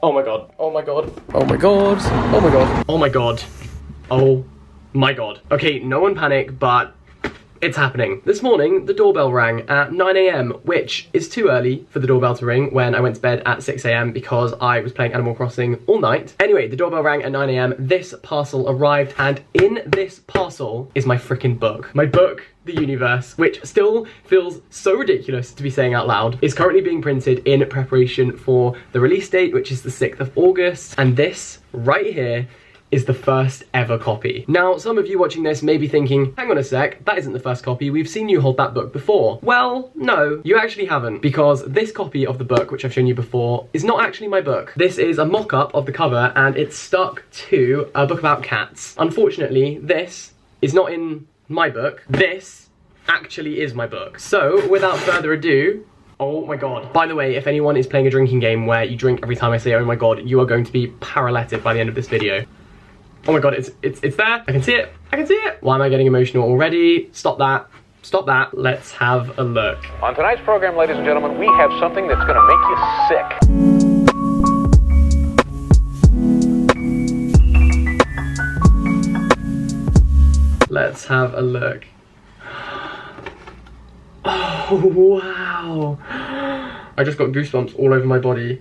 Oh my god. Oh my god. Oh my god. Oh my god. Oh my god. Oh my god. Okay, no one panic, but it's happening. This morning, the doorbell rang at 9 AM, which is too early for the doorbell to ring when I went to bed at 6 AM because I was playing Animal Crossing all night. Anyway, the doorbell rang at 9 AM, this parcel arrived, and in this parcel is my freaking book. My book, The Universe, which still feels so ridiculous to be saying out loud, is currently being printed in preparation for the release date, which is the 6th of August, and this right here is the first ever copy. Now, some of you watching this may be thinking, hang on a sec, that isn't the first copy, we've seen you hold that book before. Well, no, you actually haven't, because this copy of the book, which I've shown you before, is not actually my book. This is a mock-up of the cover, and it's stuck to a book about cats. Unfortunately, this is not in my book. This actually is my book. So, without further ado, oh my god. By the way, if anyone is playing a drinking game where you drink every time I say oh my god, you are going to be paralytic by the end of this video. Oh my god, it's there. I can see it. I can see it. Why am I getting emotional already? Stop that. Stop that. Let's have a look. On tonight's program, ladies and gentlemen, we have something that's going to make you sick. Let's have a look. Oh, wow. I just got goosebumps all over my body.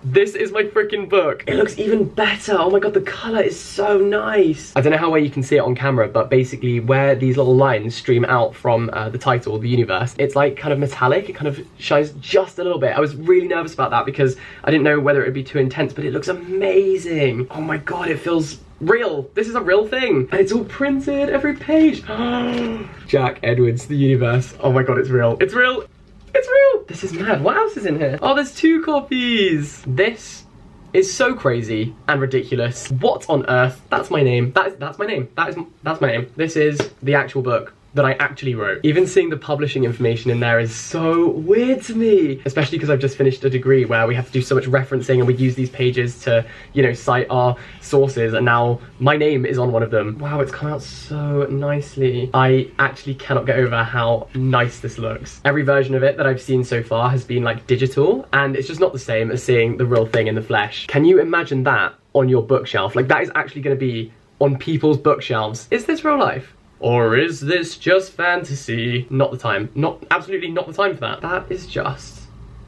This is my freaking book. It looks even better. Oh my god, the color is so nice. I don't know how well you can see it on camera, but basically where these little lines stream out from the title, The Universe, it's like kind of metallic. It kind of shines just a little bit. I was really nervous about that because I didn't know whether it would be too intense, but it looks amazing. Oh my god, it feels real. This is a real thing. And it's all printed, every page. Jack Edwards, The Universe. Oh my god, it's real. It's real. It's real! This is mad. What else is in here? Oh, there's 2 copies. This is so crazy and ridiculous. What on earth? That's my name. That's my name. That's my name. This is the actual book that I actually wrote. Even seeing the publishing information in there is so weird to me, especially because I've just finished a degree where we have to do so much referencing and we use these pages to, you know, cite our sources, and now my name is on one of them. Wow, it's come out so nicely. I actually cannot get over how nice this looks. Every version of it that I've seen so far has been like digital, and it's just not the same as seeing the real thing in the flesh. Can you imagine that on your bookshelf? Like, that is actually going to be on people's bookshelves. Is this real life? Or is this just fantasy? Not the time. Absolutely not the time for that. That is just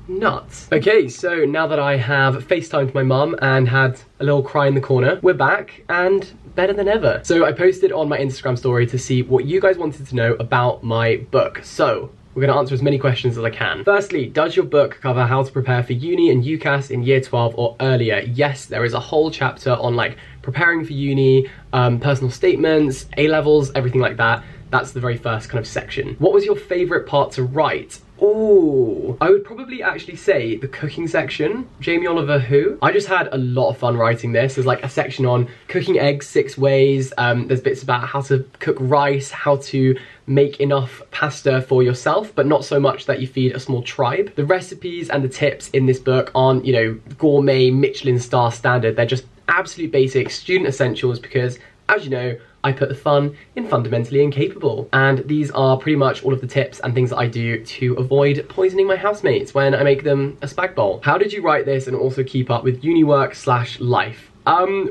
nuts. Okay, so now that I have FaceTimed my mum and had a little cry in the corner, we're back and better than ever. So I posted on my Instagram story to see what you guys wanted to know about my book. So we're going to answer as many questions as I can. Firstly, does your book cover how to prepare for uni and UCAS in year 12 or earlier? Yes, there is a whole chapter on like preparing for uni, personal statements, A-levels, everything like that. That's the very first kind of section. What was your favorite part to write? Ooh, I would probably actually say the cooking section. Jamie Oliver who? I just had a lot of fun writing this. There's like a section on cooking eggs 6 ways. There's bits about how to cook rice, how to make enough pasta for yourself, but not so much that you feed a small tribe. The recipes and the tips in this book aren't, you know, gourmet Michelin star standard. They're just absolute basic student essentials because, as you know, I put the fun in fundamentally incapable. And these are pretty much all of the tips and things that I do to avoid poisoning my housemates when I make them a spag bowl. How did you write this and also keep up with uni work / life?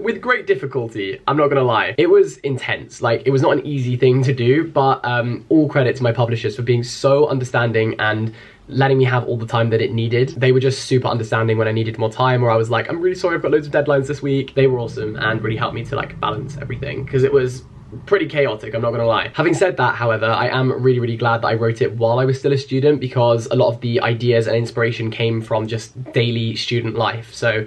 With great difficulty, I'm not gonna lie. It was intense. Like, it was not an easy thing to do, but all credit to my publishers for being so understanding and letting me have all the time that it needed. They were just super understanding when I needed more time, or I was like, I'm really sorry, I've got loads of deadlines this week. They were awesome and really helped me to like balance everything, because it was pretty chaotic, I'm not gonna lie. Having said that, however, I am really glad that I wrote it while I was still a student, because a lot of the ideas and inspiration came from just daily student life. So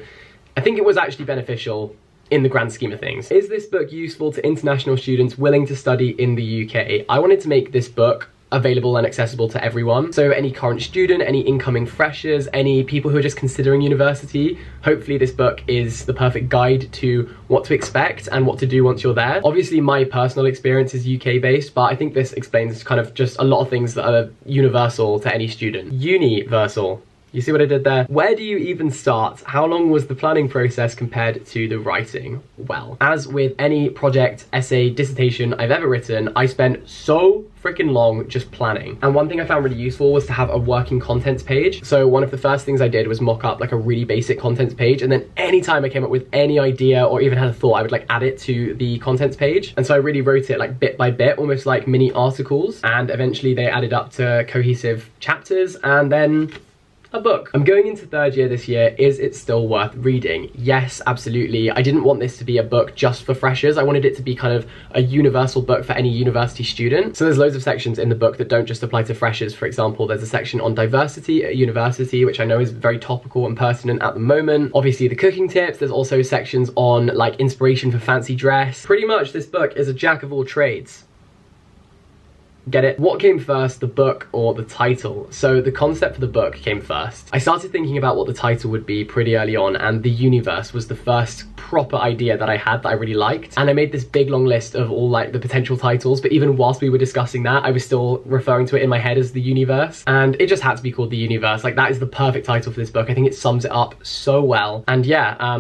I think it was actually beneficial in the grand scheme of things. Is this book useful to international students willing to study in the UK? I wanted to make this book available and accessible to everyone. So any current student, any incoming freshers, any people who are just considering university, hopefully this book is the perfect guide to what to expect and what to do once you're there. Obviously my personal experience is UK based, but I think this explains kind of just a lot of things that are universal to any student. Universal. You see what I did there? Where do you even start? How long was the planning process compared to the writing? Well, as with any project, essay, dissertation I've ever written, I spent so freaking long just planning. And one thing I found really useful was to have a working contents page. So one of the first things I did was mock up like a really basic contents page, and then anytime I came up with any idea or even had a thought, I would like add it to the contents page. And so I really wrote it like bit by bit, almost like mini articles, and eventually they added up to cohesive chapters and then a book. I'm going into third year this year. Is it still worth reading? Yes, absolutely. I didn't want this to be a book just for freshers. I wanted it to be kind of a universal book for any university student. So there's loads of sections in the book that don't just apply to freshers. For example, there's a section on diversity at university, which I know is very topical and pertinent at the moment. Obviously the cooking tips. There's also sections on like inspiration for fancy dress. Pretty much this book is a jack of all trades. Get it? What came first, the book or the title? So the concept for the book came first. I started thinking about what the title would be pretty early on, and the universe was the first proper idea that I had that I really liked. And I made this big long list of all like the potential titles, but even whilst we were discussing that, I was still referring to it in my head as the universe, and it just had to be called the universe. Like, that is the perfect title for this book. I think it sums it up so well. And yeah,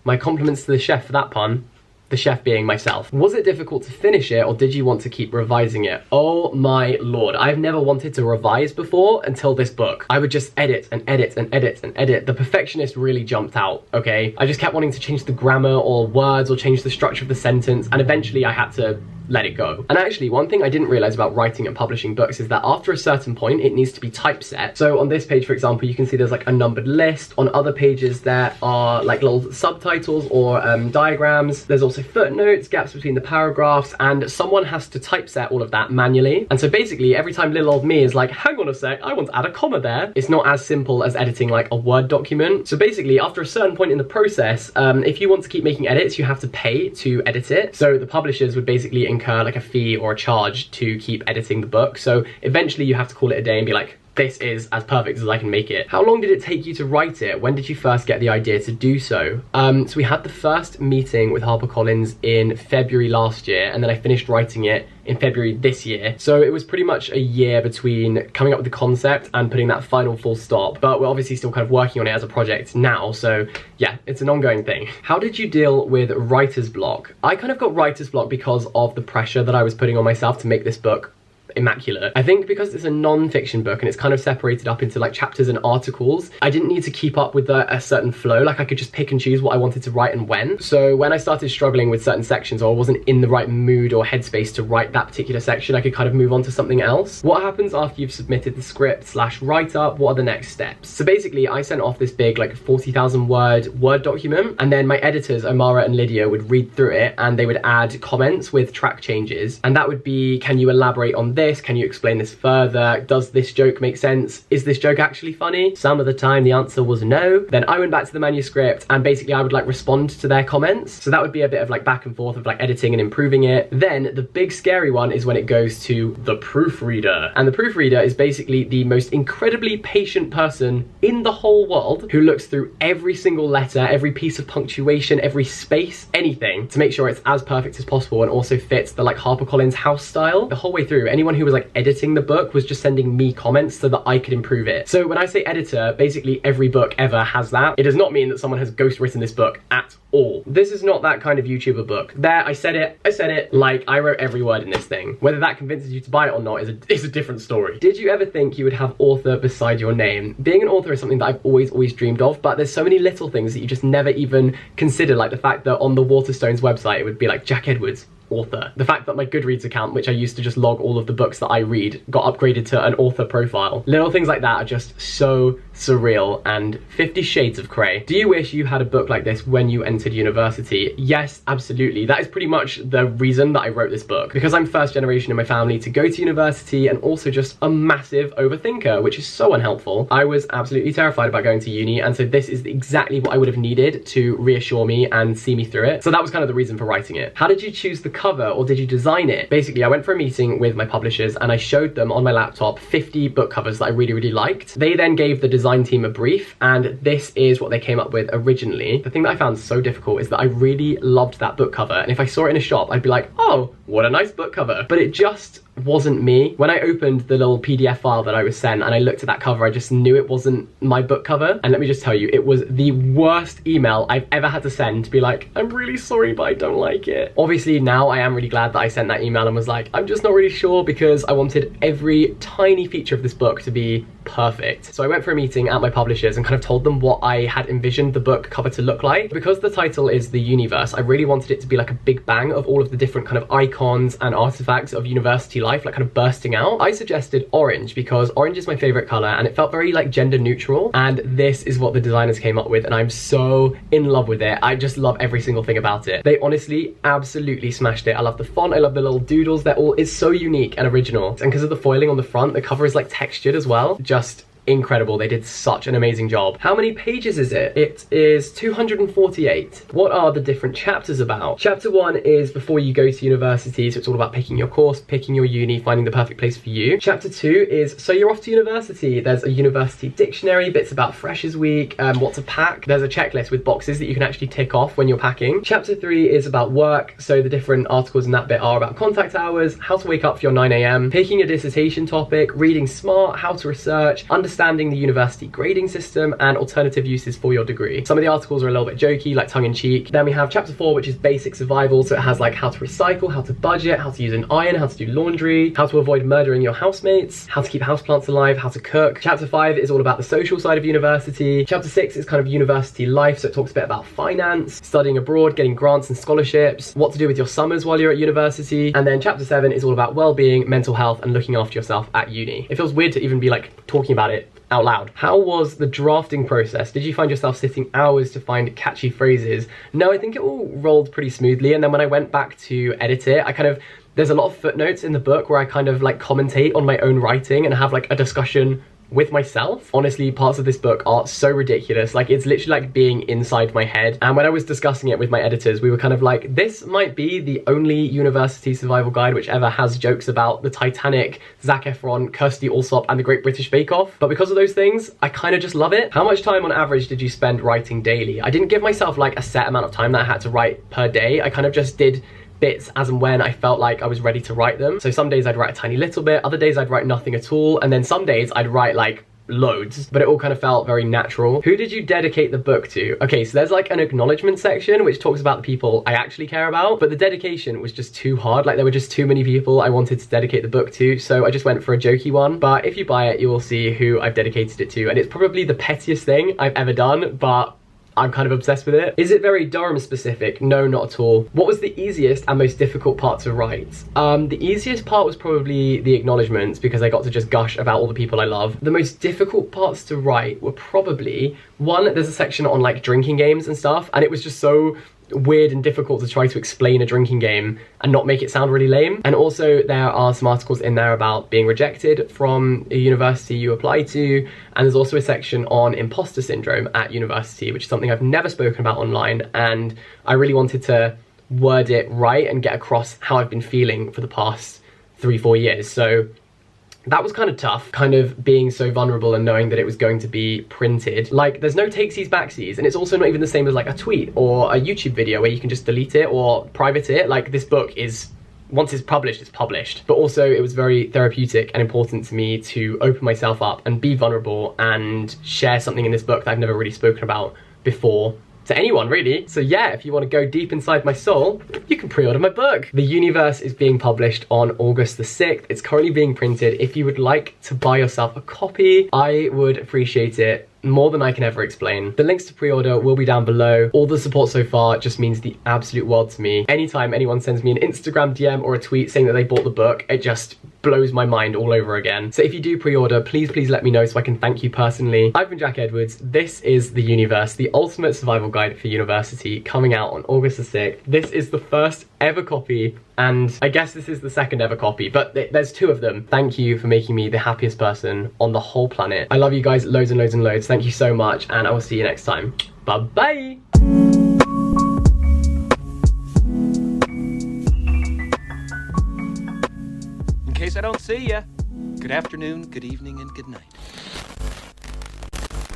my compliments to the chef for that pun. The chef being myself. Was it difficult to finish it, or did you want to keep revising it? Oh my lord, I've never wanted to revise before until this book. I would just edit and edit and edit and edit. The perfectionist really jumped out, okay? I just kept wanting to change the grammar or words or change the structure of the sentence, and eventually I had to let it go. And actually, one thing I didn't realize about writing and publishing books is that after a certain point, it needs to be typeset. So on this page, for example, you can see there's like a numbered list. On other pages, there are like little subtitles or diagrams. There's also footnotes, gaps between the paragraphs, and someone has to typeset all of that manually. And so basically, every time little old me is like, hang on a sec, I want to add a comma there, it's not as simple as editing like a Word document. So basically, after a certain point in the process, if you want to keep making edits, you have to pay to edit it. So the publishers would basically incur like a fee or a charge to keep editing the book. So eventually you have to call it a day and be like, this is as perfect as I can make it. How long did it take you to write it? When did you first get the idea to do so? So we had the first meeting with HarperCollins in February last year, and then I finished writing it in February this year. So it was pretty much a year between coming up with the concept and putting that final full stop. But we're obviously still kind of working on it as a project now. So yeah, it's an ongoing thing. How did you deal with writer's block? I kind of got writer's block because of the pressure that I was putting on myself to make this book immaculate. I think because it's a non-fiction book and it's kind of separated up into like chapters and articles, I didn't need to keep up with a certain flow. Like, I could just pick and choose what I wanted to write and when. So when I started struggling with certain sections, or I wasn't in the right mood or headspace to write that particular section, I could kind of move on to something else. What happens after you've submitted the script / write-up? What are the next steps? So basically, I sent off this big like 40,000 word Word document, and then my editors, Omara and Lydia, would read through it and they would add comments with track changes. And that would be, can you elaborate on this? Can you explain this further? Does this joke make sense? Is this joke actually funny? Some of the time the answer was no. Then I went back to the manuscript and basically I would like respond to their comments. So that would be a bit of like back and forth of like editing and improving it. Then the big scary one is when it goes to the proofreader. And the proofreader is basically the most incredibly patient person in the whole world, who looks through every single letter, every piece of punctuation, every space, anything, to make sure it's as perfect as possible and also fits the like HarperCollins house style. The whole way through, anyone who was like editing the book was just sending me comments so that I could improve it. So when I say editor, basically every book ever has that. It does not mean that someone has ghostwritten this book at all. This is not that kind of YouTuber book. There, I said it, like I wrote every word in this thing. Whether that convinces you to buy it or not is a different story. Did you ever think you would have author beside your name? Being an author is something that I've always dreamed of, but there's so many little things that you just never even consider, like the fact that on the Waterstones website it would be like Jack Edwards, author. The fact that my Goodreads account, which I used to just log all of the books that I read, got upgraded to an author profile. Little things like that are just so surreal and 50 shades of grey. Do you wish you had a book like this when you entered university? Yes, absolutely. That is pretty much the reason that I wrote this book, because I'm first generation in my family to go to university and also just a massive overthinker, which is so unhelpful. I was absolutely terrified about going to uni, and so this is exactly what I would have needed to reassure me and see me through it. So that was kind of the reason for writing it. How did you choose the cover, or did you design it? Basically, I went for a meeting with my publishers and I showed them on my laptop 50 book covers that I really liked. They then gave the design team a brief, and this is what they came up with originally. The thing that I found so difficult is that I really loved that book cover, and if I saw it in a shop, I'd be like, oh, what a nice book cover. But it just wasn't me. When I opened the little PDF file that I was sent and I looked at that cover, I just knew it wasn't my book cover. And let me just tell you, it was the worst email I've ever had to send to be like, I'm really sorry, but I don't like it. Obviously now I am really glad that I sent that email and was like, I'm just not really sure, because I wanted every tiny feature of this book to be perfect. So I went for a meeting at my publishers and kind of told them what I had envisioned the book cover to look like. Because the title is The Universe, I really wanted it to be like a big bang of all of the different kind of icons and artifacts of university life, like kind of bursting out. I suggested orange because orange is my favorite color and it felt very like gender neutral, and this is what the designers came up with, and I'm so in love with it. I just love every single thing about it. They honestly absolutely smashed it. I love the font, I love the little doodles, it's so unique and original. And because of the foiling on the front, the cover is like textured as well. Just incredible. They did such an amazing job. How many pages is it? It is 248. What are the different chapters about? Chapter 1 is before you go to university, so it's all about picking your course, picking your uni, finding the perfect place for you. Chapter 2 is so you're off to university. There's a university dictionary, bits about Freshers Week, what to pack. There's a checklist with boxes that you can actually tick off when you're packing. Chapter 3 is about work, so the different articles in that bit are about contact hours, how to wake up for your 9 AM, picking a dissertation topic, reading smart, how to research, understanding the university grading system, and alternative uses for your degree. Some of the articles are a little bit jokey, like tongue-in-cheek. Then we have chapter 4, which is basic survival, so it has like how to recycle, how to budget, how to use an iron, how to do laundry, how to avoid murdering your housemates, how to keep houseplants alive, how to cook. Chapter 5 is all about the social side of university. Chapter 6 is kind of university life, so it talks a bit about finance, studying abroad, getting grants and scholarships, what to do with your summers while you're at university. And then chapter 7 is all about well-being, mental health, and looking after yourself at uni. It feels weird to even be like talking about it out loud. How was the drafting process? Did you find yourself sitting hours to find catchy phrases? No, I think it all rolled pretty smoothly. And then when I went back to edit it, there's a lot of footnotes in the book where I kind of like commentate on my own writing and have like a discussion with myself. Honestly, parts of this book are so ridiculous. Like, it's literally like being inside my head. And when I was discussing it with my editors, we were kind of like, this might be the only university survival guide which ever has jokes about the Titanic, Zac Efron, Kirsty Allsopp, and the Great British Bake Off. But because of those things, I kind of just love it. How much time on average did you spend writing daily? I didn't give myself like a set amount of time that I had to write per day. I kind of just did bits as and when I felt like I was ready to write them. So some days I'd write a tiny little bit, other days I'd write nothing at all, and then some days I'd write like loads, but it all kind of felt very natural. Who did you dedicate the book to? Okay, so there's like an acknowledgement section which talks about the people I actually care about, but the dedication was just too hard. Like, there were just too many people I wanted to dedicate the book to, so I just went for a jokey one. But if you buy it, you will see who I've dedicated it to, and it's probably the pettiest thing I've ever done, but I'm kind of obsessed with it. Is it very Durham specific? No, not at all. What was the easiest and most difficult part to write? The easiest part was probably the acknowledgements, because I got to just gush about all the people I love. The most difficult parts to write were probably, one, there's a section on like drinking games and stuff, and it was just so weird and difficult to try to explain a drinking game and not make it sound really lame. And also there are some articles in there about being rejected from a university you apply to, and there's also a section on imposter syndrome at university, which is something I've never spoken about online, and I really wanted to word it right and get across how I've been feeling for the past 3-4 years. So that was kind of tough, kind of being so vulnerable and knowing that it was going to be printed. Like, there's no takesies backsies, and it's also not even the same as like a tweet or a YouTube video where you can just delete it or private it. Like, this book is, once it's published, it's published. But also it was very therapeutic and important to me to open myself up and be vulnerable and share something in this book that I've never really spoken about before to anyone, really. So yeah, if you want to go deep inside my soul, you can pre-order my book. The Universe is being published on August the 6th. It's currently being printed. If you would like to buy yourself a copy, I would appreciate it more than I can ever explain. The links to pre-order will be down below. All the support so far just means the absolute world to me. Anytime anyone sends me an Instagram DM or a tweet saying that they bought the book, it just blows my mind all over again. So if you do pre-order, please let me know so I can thank you personally. I've been Jack Edwards. This is The Universe, the ultimate survival guide for university, coming out on August the 6th. This is the first ever copy, and I guess this is the second ever copy, but there's 2 of them. Thank you for making me the happiest person on the whole planet. I love you guys loads and loads and loads. Thank you so much, and I will see you next time. Bye-bye! In case I don't see ya, good afternoon, good evening, and good night.